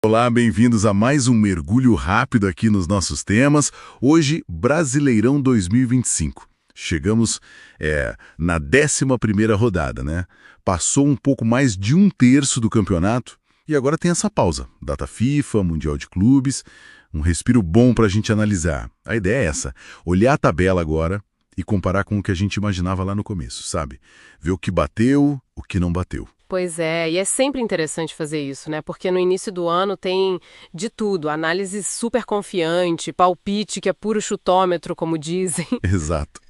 Olá, bem-vindos a mais um mergulho rápido aqui nos nossos temas. Hoje, Brasileirão 2025. Chegamos na 11ª rodada, né? Passou um pouco mais de um terço do campeonato e agora tem essa pausa. Data FIFA, Mundial de Clubes, um respiro bom para a gente analisar. A ideia é essa, olhar a tabela agora e comparar com o que a gente imaginava lá no começo, sabe? Ver o que bateu, o que não bateu. Pois é, e é sempre interessante fazer isso, né? Porque no início do ano tem de tudo, análise super confiante, palpite que é puro chutômetro, como dizem. Exato.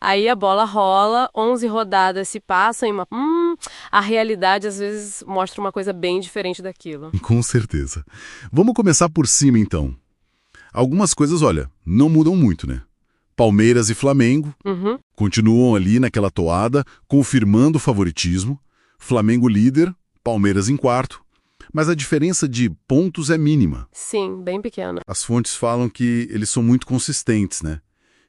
Aí a bola rola, 11 rodadas se passam e a realidade às vezes mostra uma coisa bem diferente daquilo. Com certeza. Vamos começar por cima, então. Algumas coisas, olha, não mudam muito, né? Palmeiras e Flamengo continuam ali naquela toada, confirmando o favoritismo. Flamengo líder, Palmeiras em quarto, mas a diferença de pontos é mínima. Sim, bem pequena. As fontes falam que eles são muito consistentes, né?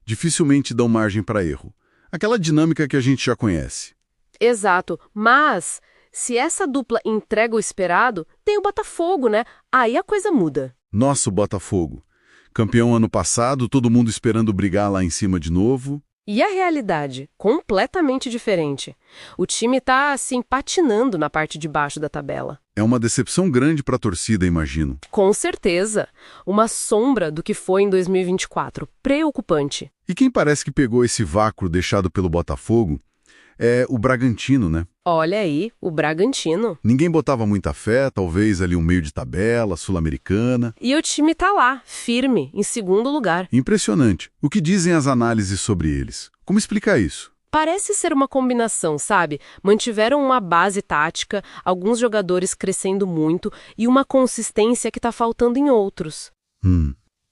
Dificilmente dão margem para erro. Aquela dinâmica que a gente já conhece. Exato, mas se essa dupla entrega o esperado, tem o Botafogo, né? Aí a coisa muda. Nosso Botafogo. Campeão ano passado, todo mundo esperando brigar lá em cima de novo. E a realidade? Completamente diferente. O time tá, assim, patinando na parte de baixo da tabela. É uma decepção grande para a torcida, imagino. Com certeza. Uma sombra do que foi em 2024. Preocupante. E quem parece que pegou esse vácuo deixado pelo Botafogo é o Bragantino, né? Olha aí, o Bragantino. Ninguém botava muita fé, talvez ali um meio de tabela, sul-americana. E o time tá lá, firme, em segundo lugar. Impressionante. O que dizem as análises sobre eles? Como explicar isso? Parece ser uma combinação, sabe? Mantiveram uma base tática, alguns jogadores crescendo muito e uma consistência que tá faltando em outros.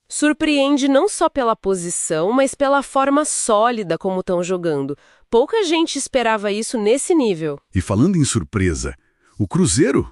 Surpreende não só pela posição, mas pela forma sólida como estão jogando. Pouca gente esperava isso nesse nível. E falando em surpresa, o Cruzeiro?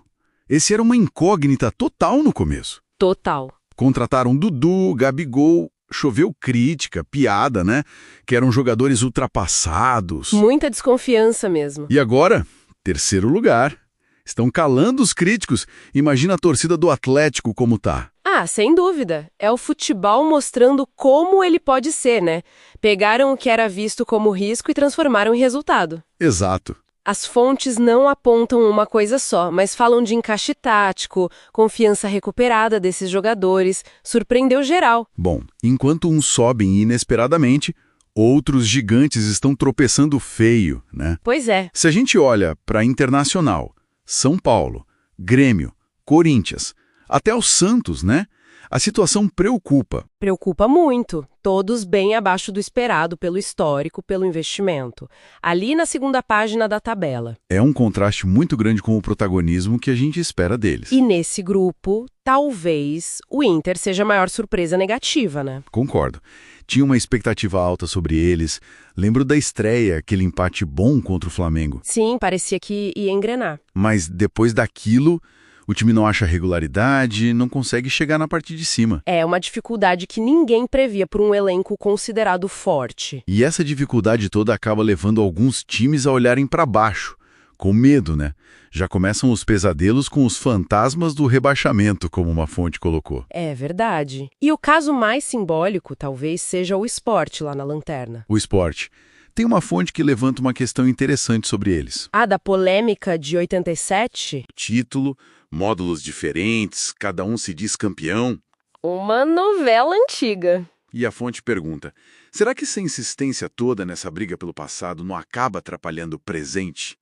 Esse era uma incógnita total no começo. Total. Contrataram Dudu, Gabigol, choveu crítica, piada, né? Que eram jogadores ultrapassados. Muita desconfiança mesmo. E agora, terceiro lugar. Estão calando os críticos. Imagina a torcida do Atlético como tá. Ah, sem dúvida. É o futebol mostrando como ele pode ser, né? Pegaram o que era visto como risco e transformaram em resultado. Exato. As fontes não apontam uma coisa só, mas falam de encaixe tático, confiança recuperada desses jogadores, surpreendeu geral. Bom, enquanto uns sobem inesperadamente, outros gigantes estão tropeçando feio, né? Pois é. Se a gente olha para Internacional, São Paulo, Grêmio, Corinthians, até o Santos, né? A situação preocupa. Preocupa muito. Todos bem abaixo do esperado pelo histórico, pelo investimento. Ali na segunda página da tabela. É um contraste muito grande com o protagonismo que a gente espera deles. E nesse grupo, talvez o Inter seja a maior surpresa negativa, né? Concordo. Tinha uma expectativa alta sobre eles. Lembro da estreia, aquele empate bom contra o Flamengo. Sim, parecia que ia engrenar. Mas depois daquilo, o time não acha regularidade, não consegue chegar na parte de cima. É uma dificuldade que ninguém previa por um elenco considerado forte. E essa dificuldade toda acaba levando alguns times a olharem para baixo, com medo, né? Já começam os pesadelos com os fantasmas do rebaixamento, como uma fonte colocou. É verdade. E o caso mais simbólico talvez seja o Sport lá na lanterna. O Sport. Tem uma fonte que levanta uma questão interessante sobre eles. Ah, da polêmica de 87? Título, módulos diferentes, cada um se diz campeão. Uma novela antiga. E a fonte pergunta, será que essa insistência toda nessa briga pelo passado não acaba atrapalhando o presente?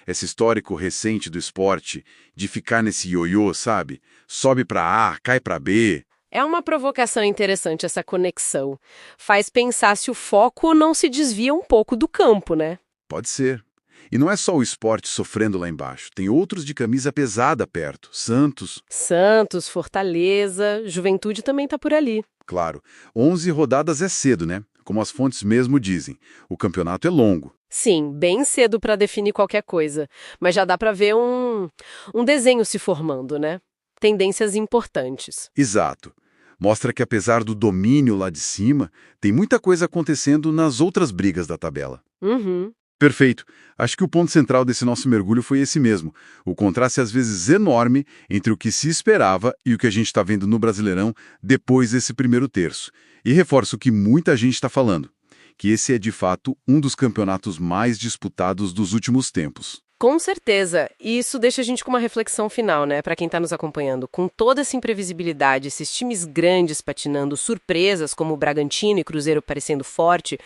Esse histórico recente do esporte, de ficar nesse ioiô, sabe? Sobe para A, cai para B. É uma provocação interessante essa conexão. Faz pensar se o foco não se desvia um pouco do campo, né? Pode ser. E não é só o esporte sofrendo lá embaixo. Tem outros de camisa pesada perto. Santos, Fortaleza, Juventude também tá por ali. Claro, 11 rodadas é cedo, né? Como as fontes mesmo dizem. O campeonato é longo. Sim, bem cedo para definir qualquer coisa. Mas já dá para ver um desenho se formando, né? Tendências importantes. Exato. Mostra que apesar do domínio lá de cima, tem muita coisa acontecendo nas outras brigas da tabela. Perfeito. Acho que o ponto central desse nosso mergulho foi esse mesmo. O contraste, às vezes, enorme entre o que se esperava e o que a gente está vendo no Brasileirão depois desse primeiro terço. E reforço o que muita gente está falando, que esse é, de fato, um dos campeonatos mais disputados dos últimos tempos. Com certeza. E isso deixa a gente com uma reflexão final, né, para quem está nos acompanhando. Com toda essa imprevisibilidade, esses times grandes patinando, surpresas como o Bragantino e Cruzeiro parecendo forte,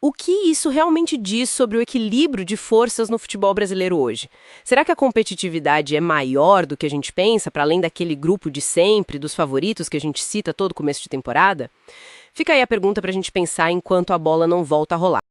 o que isso realmente diz sobre o equilíbrio de forças no futebol brasileiro hoje? Será que a competitividade é maior do que a gente pensa, para além daquele grupo de sempre, dos favoritos que a gente cita todo começo de temporada? Fica aí a pergunta para a gente pensar enquanto a bola não volta a rolar.